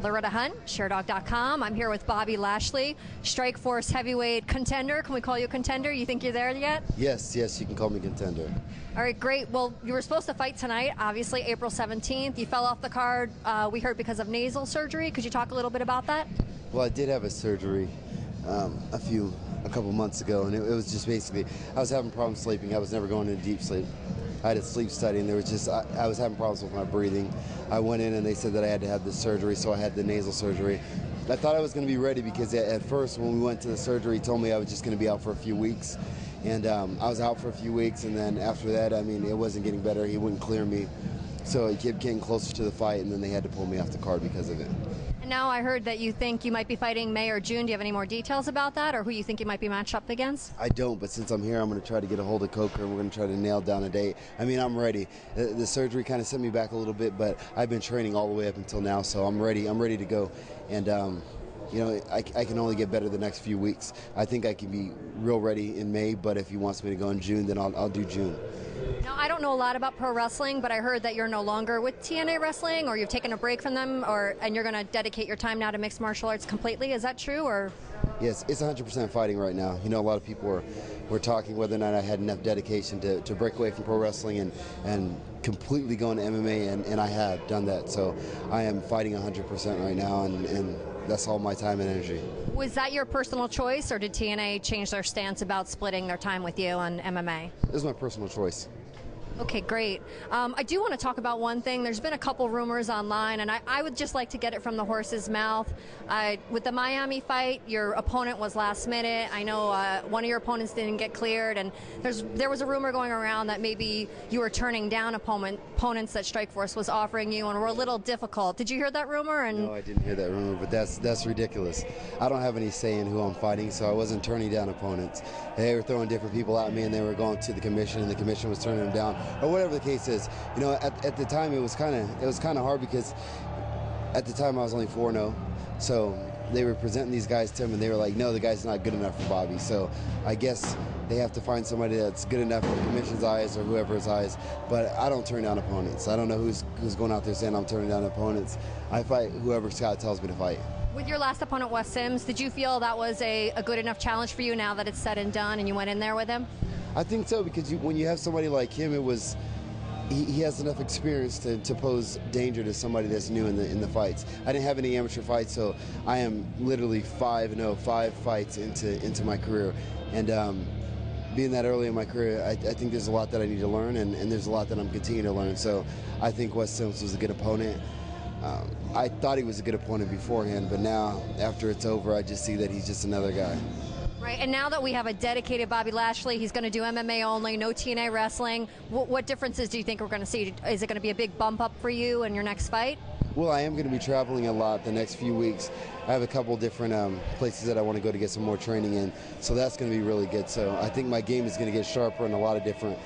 Loretta Hunt, ShareDog.com. I'm here with Bobby Lashley, Strikeforce heavyweight contender. Can we call you a contender? You think you're there yet? Yes, you can call me contender. All right, great. Well, you were supposed to fight tonight, obviously, April 17th. You fell off the card, we heard, because of nasal surgery. Could you talk a little bit about that? Well, I did have a surgery a couple months ago, and it was just basically, I was having problems sleeping. I was never going into deep sleep. I had a sleep study, and there was just, I was having problems with my breathing. I went in and they said that I had to have this surgery, so I had the nasal surgery. I thought I was going to be ready because at first when we went to the surgery, he told me I was just going to be out for a few weeks. And I was out for a few weeks, and then after that, I mean, it wasn't getting better. He wouldn't clear me. So he kept getting closer to the fight, and then they had to pull me off the card because of it. And now I heard that you think you might be fighting May or June. Do you have any more details about that, or who you think you might be matched up against? I don't, but since I'm here, I'm going to try to get a hold of Coker, and we're going to try to nail down a date. I mean, I'm ready. The surgery kind of set me back a little bit, but I've been training all the way up until now, so I'm ready. I'm ready to go. And you know, I can only get better the next few weeks. I think I can be real ready in May, but if he wants me to go in June, then I'll do June. Now, I don't know a lot about pro wrestling, but I heard that you're no longer with TNA Wrestling, or you've taken a break from them, and you're going to dedicate your time now to mixed martial arts completely. Is that true? Or? Yes, it's 100% fighting right now. You know, a lot of people were talking whether or not I had enough dedication to break away from pro wrestling and completely go into MMA, and I have done that. So I am fighting 100% right now, and that's all my time and energy. Was that your personal choice, or did TNA change their stance about splitting their time with you on MMA? It was my personal choice. Okay, great. I do want to talk about one thing. There's been a couple rumors online, and I would just like to get it from the horse's mouth. With the Miami fight, your opponent was last minute. I know one of your opponents didn't get cleared, and there was a rumor going around that maybe you were turning down opponents that Strikeforce was offering you and were a little difficult. Did you hear that rumor? No, I didn't hear that rumor, but that's ridiculous. I don't have any say in who I'm fighting, so I wasn't turning down opponents. They were throwing different people at me, and they were going to the commission, and the commission was turning them down, or whatever the case is. You know, at the time it was kind of hard because at the time I was only 4-0, so they were presenting these guys to him, and they were like, no, the guy's not good enough for Bobby. So I guess they have to find somebody that's good enough for the commission's eyes or whoever's eyes. But I don't turn down opponents. I don't know who's going out there saying I'm turning down opponents. I fight whoever Scott tells me to fight. With your last opponent, Wes Sims, did you feel that was a good enough challenge for you now that it's said and done and you went in there with him? I think so, because when you have somebody like him, he has enough experience to pose danger to somebody that's new in the fights. I didn't have any amateur fights, so I am literally 5-0, 5 fights into my career. And being that early in my career, I think there's a lot that I need to learn, and there's a lot that I'm continuing to learn. So I think Wes Sims was a good opponent. I thought he was a good opponent beforehand, but now, after it's over, I just see that he's just another guy. Right, and now that we have a dedicated Bobby Lashley, he's going to do MMA only, no TNA wrestling. What differences do you think we're going to see? Is it going to be a big bump up for you in your next fight? Well, I am going to be traveling a lot the next few weeks. I have a couple different places that I want to go to get some more training in, so that's going to be really good. So I think my game is going to get sharper in a lot of different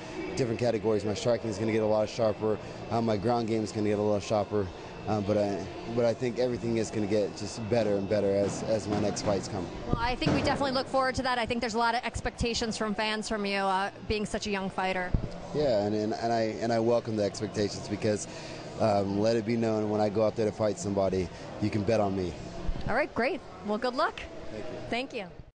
categories. My striking is going to get a lot sharper. My ground game is going to get a lot sharper. But I think everything is going to get just better and better as my next fights come. Well, I think we definitely look forward to that. I think there's a lot of expectations from fans from you, being such a young fighter. Yeah, and I welcome the expectations, because let it be known, when I go out there to fight somebody, you can bet on me. All right, great. Well, good luck. Thank you. Thank you.